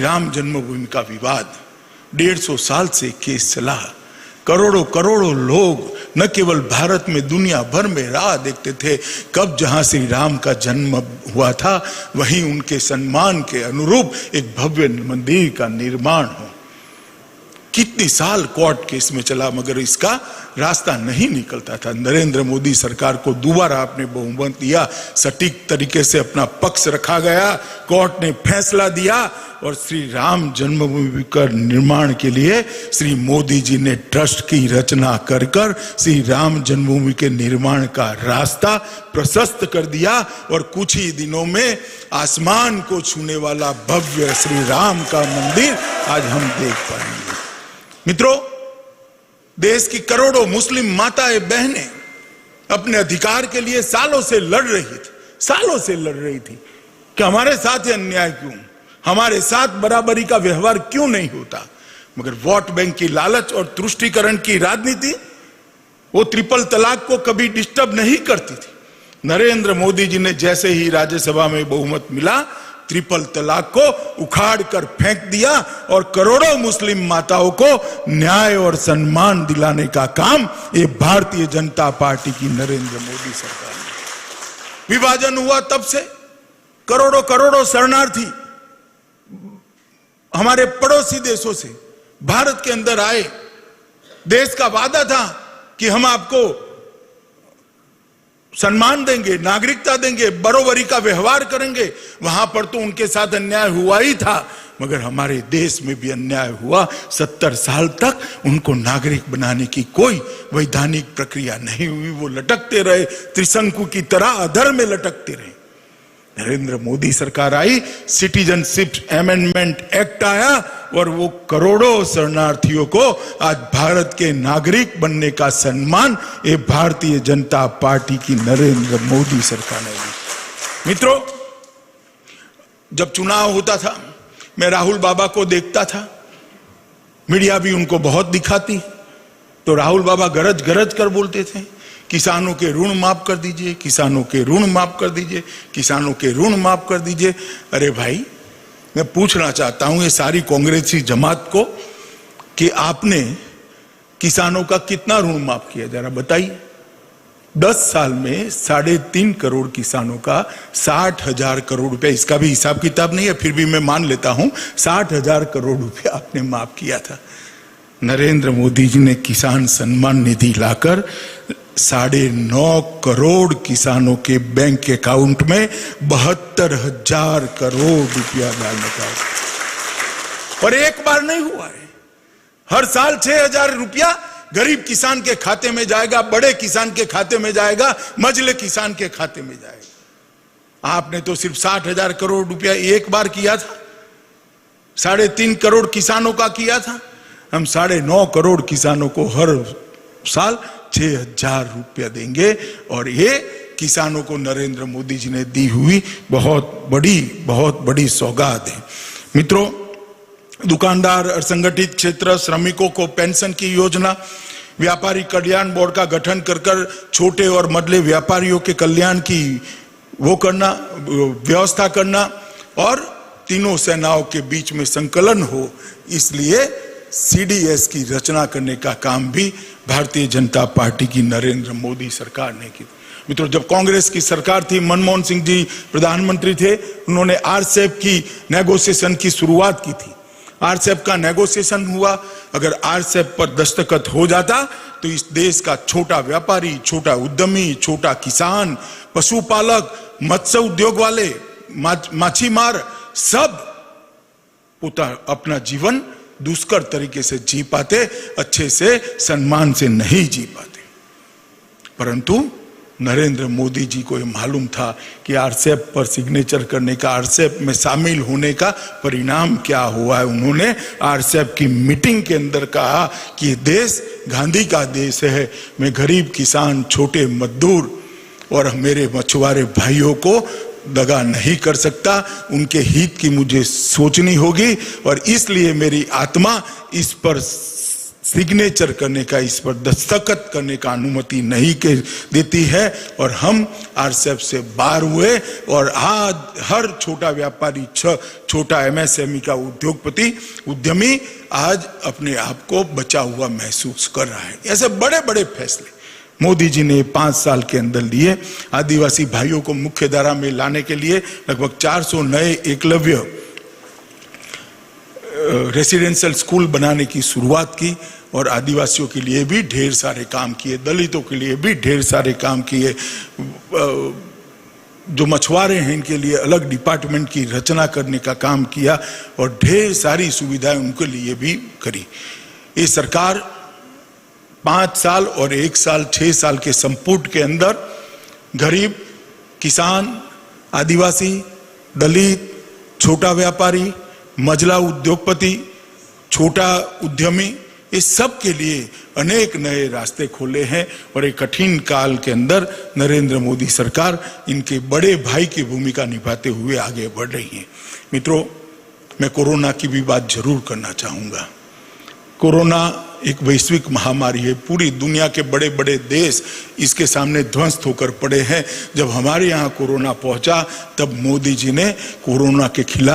राम जन्मभूमि का विवाद 150 साल से केस चला। करोड़ों करोड़ों लोग न केवल भारत में दुनिया भर में राह देखते थे कब जहां श्री राम का जन्म हुआ था वहीं उनके सम्मान के अनुरूप एक भव्य मंदिर का निर्माण हो। कितनी साल कोर्ट केस में चला मगर इसका रास्ता नहीं निकलता था। नरेंद्र मोदी सरकार को दोबारा आपने बहुमत दिया, सटीक तरीके से अपना पक्ष रखा गया, कोर्ट ने फैसला दिया और श्री राम जन्मभूमि का निर्माण के लिए श्री मोदी जी ने ट्रस्ट की रचना कर कर श्री राम जन्मभूमि के निर्माण का रास्ता प्रशस्त कर दिया और कुछ ही दिनों में आसमान को छूने वाला भव्य श्री राम का मंदिर आज हम देख पाएंगे। मित्रों, देश की करोड़ों मुस्लिम माताएं बहनें अपने अधिकार के लिए सालों से लड़ रही थी कि हमारे साथ ये अन्याय क्यों, हमारे साथ बराबरी का व्यवहार क्यों नहीं होता। मगर वोट बैंक की लालच और तुष्टीकरण की राजनीति वो ट्रिपल तलाक को कभी डिस्टर्ब नहीं करती थी। नरेंद्र मोदी जी ने जैसे ही राज्यसभा में बहुमत मिला ट्रिपल तलाक को उखाड़ कर फेंक दिया और करोड़ों मुस्लिम माताओं को न्याय और सम्मान दिलाने का काम ये भारतीय जनता पार्टी की नरेंद्र मोदी सरकार ने। विभाजन हुआ तब से करोड़ों करोड़ों शरणार्थी हमारे पड़ोसी देशों से भारत के अंदर आए। देश का वादा था कि हम आपको सम्मान देंगे, नागरिकता देंगे, बराबरी का व्यवहार करेंगे। वहां पर तो उनके साथ अन्याय हुआ ही था मगर हमारे देश में भी अन्याय हुआ। 70 साल तक उनको नागरिक बनाने की कोई वैधानिक प्रक्रिया नहीं हुई। वो लटकते रहे, त्रिशंकु की तरह अधर में लटकते रहे। नरेंद्र मोदी सरकार आई, सिटीजनशिप अमेंडमेंट एक्ट आया और वो करोड़ों शरणार्थियों को आज भारत के नागरिक बनने का सम्मान ये भारतीय जनता पार्टी की नरेंद्र मोदी सरकार ने दी। मित्रों, जब चुनाव होता था मैं राहुल बाबा को देखता था, मीडिया भी उनको बहुत दिखाती, तो राहुल बाबा गरज गरज कर बोलते थे किसानों के ऋण माफ कर दीजिए, किसानों के ऋण माफ कर दीजिए, किसानों के ऋण माफ कर दीजिए। अरे भाई, मैं पूछना चाहता हूं ये सारी कांग्रेसी जमात को कि आपने किसानों का कितना ऋण माफ किया जरा बताइए। 10 साल में 3.5 करोड़ किसानों का 60,000 करोड़ रुपया, इसका भी हिसाब किताब नहीं है फिर भी मैं मान लेता हूं 60,000 करोड़ रुपया आपने माफ किया था। नरेंद्र मोदी जी ने किसान सम्मान निधि लाकर 9.5 करोड़ किसानों के बैंक अकाउंट में 72,000 करोड़ रुपया डालने का, और एक बार नहीं हुआ है। हर साल 6,000 रुपया गरीब किसान के खाते में जाएगा, बड़े किसान के खाते में जाएगा, मझले किसान के खाते में जाएगा। आपने तो सिर्फ 60,000 करोड़ रुपया एक बार किया था, 3.5 करोड़ किसानों का किया था। हम 9.5 करोड़ किसानों को हर साल 6,000 रुपया देंगे और ये किसानों को नरेंद्र मोदी जी ने दी हुई बहुत बड़ी सौगात है। मित्रों, दुकानदार, असंगठित क्षेत्र, श्रमिकों को पेंशन की योजना, व्यापारी कल्याण बोर्ड का गठन कर छोटे और मझले व्यापारियों के कल्याण की व्यवस्था करना और तीनों सेनाओं के बीच में संकलन हो, इसलिए सीडीएस की रचना करने का काम भी भारतीय जनता पार्टी की नरेंद्र मोदी सरकार ने की। मित्रों, जब कांग्रेस की सरकार थी, मनमोहन सिंह जी प्रधानमंत्री थे, उन्होंने आरसेप की नेगोशिएशन की शुरुआत की थी। आरसेप का नेगोशिएशन हुआ, अगर आरसेप पर दस्तखत हो जाता तो इस देश का छोटा व्यापारी, छोटा उद्यमी, छोटा किसान, पशुपालक, मत्स्य उद्योग वाले, माछीमार सब अपना जीवन दुष्कर तरीके से जी पाते, अच्छे से सम्मान से नहीं जी पाते। परंतु नरेंद्र मोदी जी को यह मालूम था कि आरसेप पर सिग्नेचर करने का, आरसेप में शामिल होने का परिणाम क्या हुआ है। उन्होंने आरसेप की मीटिंग के अंदर कहा कि देश गांधी का देश है, मैं गरीब किसान, छोटे मजदूर और मेरे मछुआरे भाइयों को दगा नहीं कर सकता, उनके हित की मुझे सोचनी होगी और इसलिए मेरी आत्मा इस पर सिग्नेचर करने का, इस पर दस्तखत करने का अनुमति नहीं देती है। और हम आरसेप से बाहर हुए और आज हर छोटा व्यापारी, छोटा एमएसएमई का उद्योगपति, उद्यमी आज अपने आप को बचा हुआ महसूस कर रहा है। ऐसे बड़े बड़े फैसले मोदी जी ने 5 साल के अंदर लिए। आदिवासी भाइयों को मुख्य धारा में लाने के लिए लगभग 400 नए एकलव्य रेसिडेंशियल स्कूल बनाने की शुरुआत की और आदिवासियों के लिए भी ढेर सारे काम किए, दलितों के लिए भी ढेर सारे काम किए, जो मछुआरे हैं इनके लिए अलग डिपार्टमेंट की रचना करने का काम किया और ढेर सारी सुविधाएं उनके लिए भी करी। ये सरकार 5 साल और 1 साल 6 साल के संपुट के अंदर गरीब, किसान, आदिवासी, दलित, छोटा व्यापारी, मझला उद्योगपति, छोटा उद्यमी, इस सब के लिए अनेक नए रास्ते खोले हैं और एक कठिन काल के अंदर नरेंद्र मोदी सरकार इनके बड़े भाई की भूमिका निभाते हुए आगे बढ़ रही है। मित्रों, मैं कोरोना की भी बात जरूर करना चाहूंगा। कोरोना एक वैश्विक महामारी है, पूरी दुनिया के बड़े बड़े देश इसके सामने ध्वस्त होकर पड़े हैं। जब हमारे यहाँ कोरोना पहुंचा तब मोदी जी ने कोरोना के खिलाफ